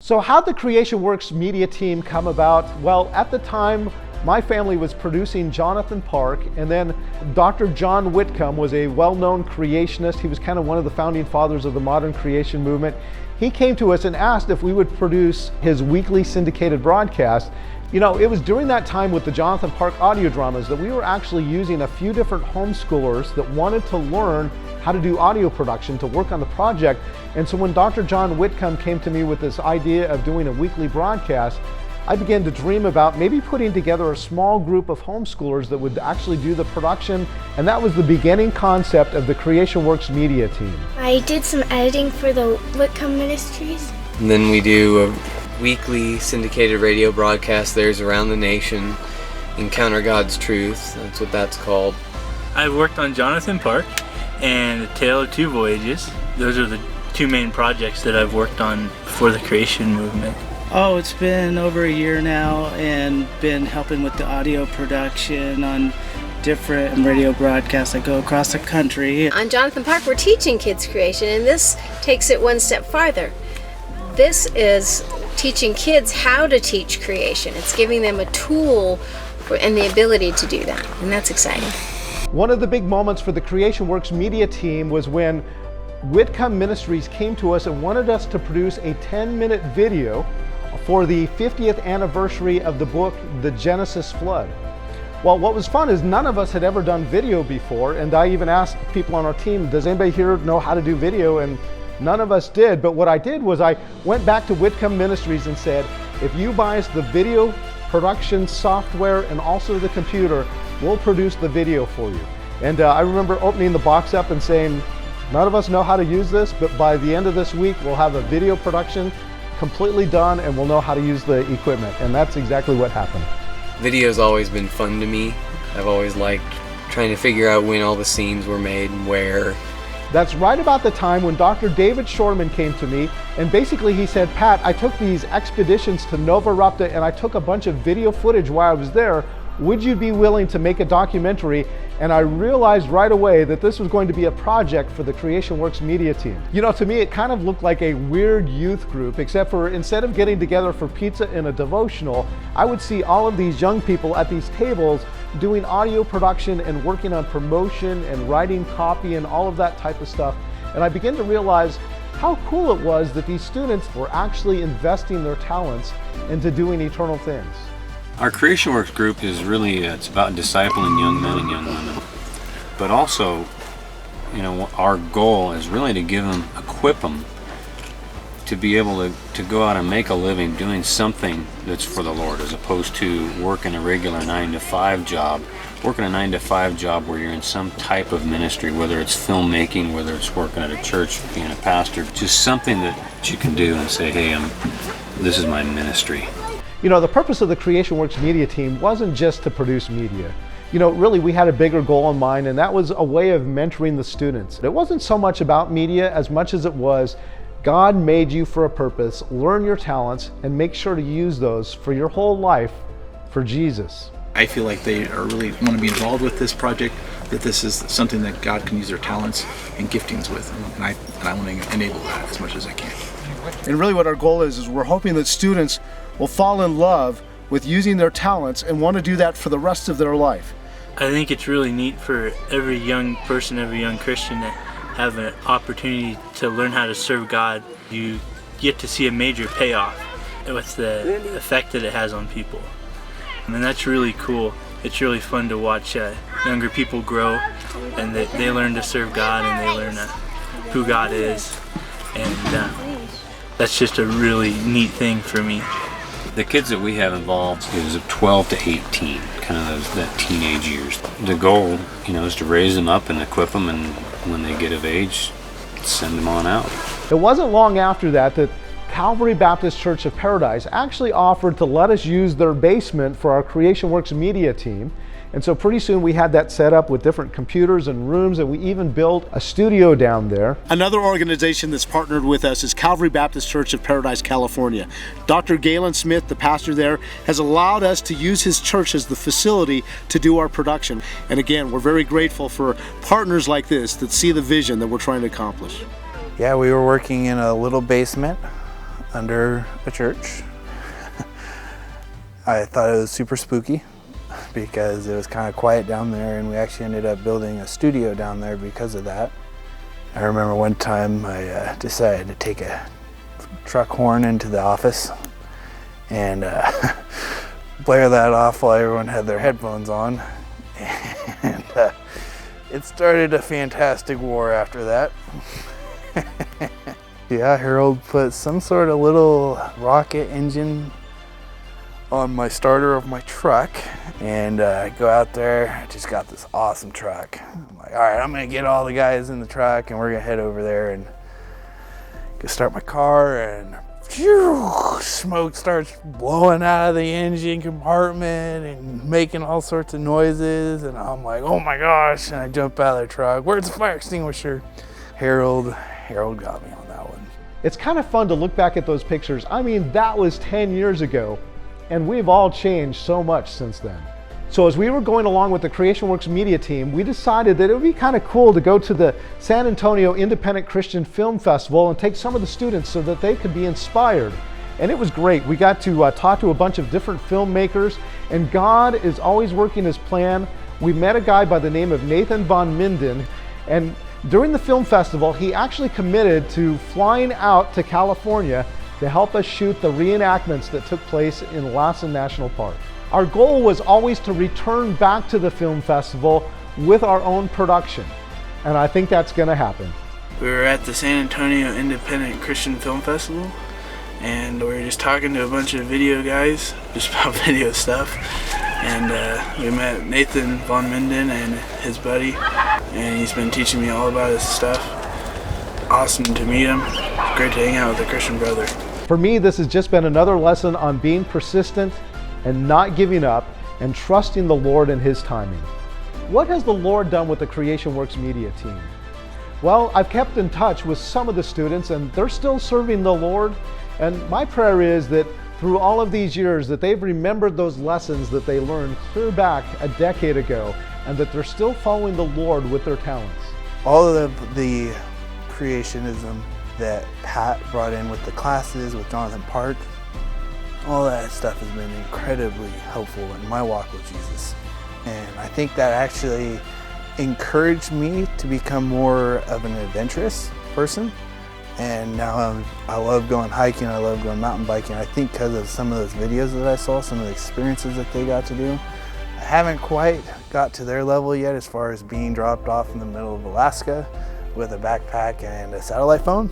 So how'd the CreationWorks media team come about? Well, at the time, my family was producing Jonathan Park, and then Dr. John Whitcomb was a well-known creationist. He was kind of one of the founding fathers of the modern creation movement. He came to us and asked if we would produce his weekly syndicated broadcast. You know, it was during that time with the Jonathan Park audio dramas that we were actually using a few different homeschoolers that wanted to learn how to do audio production to work on the project. And so when Dr. John Whitcomb came to me with this idea of doing a weekly broadcast, I began to dream about maybe putting together a small group of homeschoolers that would actually do the production, and that was the beginning concept of the CreationWorks media team. I did some editing for the Whitcomb Ministries. And then we do a weekly syndicated radio broadcast. There's around the nation, Encounter God's Truth, that's what that's called. I've worked on Jonathan Park and A Tale of Two Voyages. Those are the two main projects that I've worked on for the creation movement. Oh, it's been over a year now, and been helping with the audio production on different radio broadcasts that go across the country. On Jonathan Park, we're teaching kids creation, and this takes it one step farther. This is teaching kids how to teach creation. It's giving them a tool and the ability to do that, and that's exciting. One of the big moments for the CreationWorks media team was when Whitcomb Ministries came to us and wanted us to produce a 10-minute video for the 50th anniversary of the book, The Genesis Flood. Well, what was fun is none of us had ever done video before, and I even asked people on our team, does anybody here know how to do video? And none of us did, but what I did was I went back to Whitcomb Ministries and said, if you buy us the video production software and also the computer, we'll produce the video for you. And I remember opening the box up and saying, none of us know how to use this, but by the end of this week, we'll have a video production completely done and we'll know how to use the equipment. And that's exactly what happened. Video's always been fun to me. I've always liked trying to figure out when all the scenes were made and where. That's right about the time when Dr. David Shormann came to me, and basically he said, Pat, I took these expeditions to Novarupta and I took a bunch of video footage while I was there. Would you be willing to make a documentary? And I realized right away that this was going to be a project for the CreationWorks media team. You know, to me, it kind of looked like a weird youth group, except for instead of getting together for pizza and a devotional, I would see all of these young people at these tables doing audio production and working on promotion and writing copy and all of that type of stuff. And I began to realize how cool it was that these students were actually investing their talents into doing eternal things. Our CreationWorks group is really, it's about discipling young men and young women. But also, you know, our goal is really to equip them to be able to go out and make a living doing something that's for the Lord, as opposed to working a regular 9-to-5 job. Working a 9-to-5 job where you're in some type of ministry, whether it's filmmaking, whether it's working at a church, being a pastor, just something that you can do and say, hey, this is my ministry. You know, the purpose of the CreationWorks media team wasn't just to produce media. You know, really we had a bigger goal in mind, and that was a way of mentoring the students. It wasn't so much about media as much as it was God made you for a purpose, learn your talents, and make sure to use those for your whole life for Jesus. I feel like they really want to be involved with this project, that this is something that God can use their talents and giftings with, and I want to enable that as much as I can. And really what our goal is we're hoping that students will fall in love with using their talents and want to do that for the rest of their life. I think it's really neat for every young person, every young Christian to have an opportunity to learn how to serve God. You get to see a major payoff with the effect that it has on people. And that's really cool. It's really fun to watch younger people grow, and they learn to serve God and they learn who God is. And that's just a really neat thing for me. The kids that we have involved is 12 to 18, kind of that teenage years. The goal, you know, is to raise them up and equip them, and when they get of age, send them on out. It wasn't long after that Calvary Baptist Church of Paradise actually offered to let us use their basement for our CreationWorks media team. And so pretty soon we had that set up with different computers and rooms, and we even built a studio down there. Another organization that's partnered with us is Calvary Baptist Church of Paradise, California. Dr. Galen Smith, the pastor there, has allowed us to use his church as the facility to do our production. And again, we're very grateful for partners like this that see the vision that we're trying to accomplish. Yeah, we were working in a little basement under a church. I thought it was super spooky because it was kind of quiet down there, and we actually ended up building a studio down there because of that. I remember one time I decided to take a truck horn into the office and blare that off while everyone had their headphones on. And it started a fantastic war after that. Yeah, Harold put some sort of little rocket engine on my starter of my truck, and I go out there. I just got this awesome truck. I'm like, all right, I'm gonna get all the guys in the truck and we're gonna head over there and go start my car, and phew, smoke starts blowing out of the engine compartment and making all sorts of noises, and I'm like, oh my gosh, and I jump out of the truck. Where's the fire extinguisher? Harold got me on that one. It's kind of fun to look back at those pictures. I mean, that was 10 years ago, and we've all changed so much since then. So as we were going along with the CreationWorks media team, we decided that it would be kind of cool to go to the San Antonio Independent Christian Film Festival and take some of the students so that they could be inspired. And it was great. We got to talk to a bunch of different filmmakers, and God is always working his plan. We met a guy by the name of Nathan von Minden, and during the film festival, he actually committed to flying out to California to help us shoot the reenactments that took place in Lassen National Park. Our goal was always to return back to the film festival with our own production, and I think that's going to happen. We were at the San Antonio Independent Christian Film Festival, and we were just talking to a bunch of video guys, just about video stuff, and we met Nathan von Minden and his buddy, and he's been teaching me all about his stuff. Awesome to meet him. It's great to hang out with a Christian brother. For me, this has just been another lesson on being persistent and not giving up and trusting the Lord and his timing. What has the Lord done with the CreationWorks media team? Well, I've kept in touch with some of the students, and they're still serving the Lord. And my prayer is that through all of these years that they've remembered those lessons that they learned clear back a decade ago, and that they're still following the Lord with their talents. All of the creationism that Pat brought in with the classes with Jonathan Park, all that stuff has been incredibly helpful in my walk with Jesus. And I think that actually encouraged me to become more of an adventurous person. And now I love going hiking, I love going mountain biking. I think because of some of those videos that I saw, some of the experiences that they got to do. I haven't quite got to their level yet as far as being dropped off in the middle of Alaska with a backpack and a satellite phone.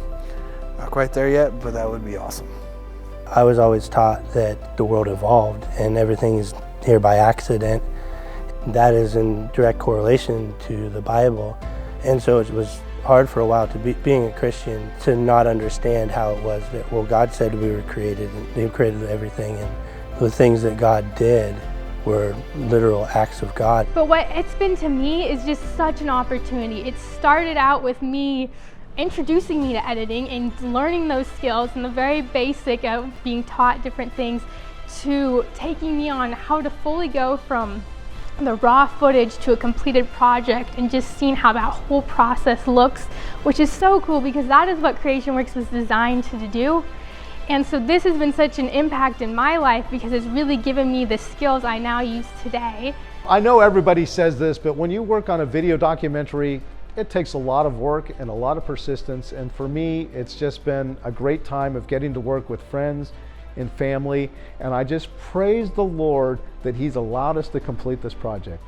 Not quite there yet, but that would be awesome. I was always taught that the world evolved and everything is here by accident. That is in direct correlation to the Bible. And so it was hard for a while to being a Christian to not understand how it was that, well, God said we were created and he created everything, and the things that God did were literal acts of God. But what it's been to me is just such an opportunity. It started out with me introducing me to editing and learning those skills and the very basic of being taught different things, to taking me on how to fully go from the raw footage to a completed project and just seeing how that whole process looks, which is so cool because that is what CreationWorks was designed to do. And so this has been such an impact in my life because it's really given me the skills I now use today. I know everybody says this, but when you work on a video documentary, it takes a lot of work and a lot of persistence. And for me, it's just been a great time of getting to work with friends and family. And I just praise the Lord that he's allowed us to complete this project.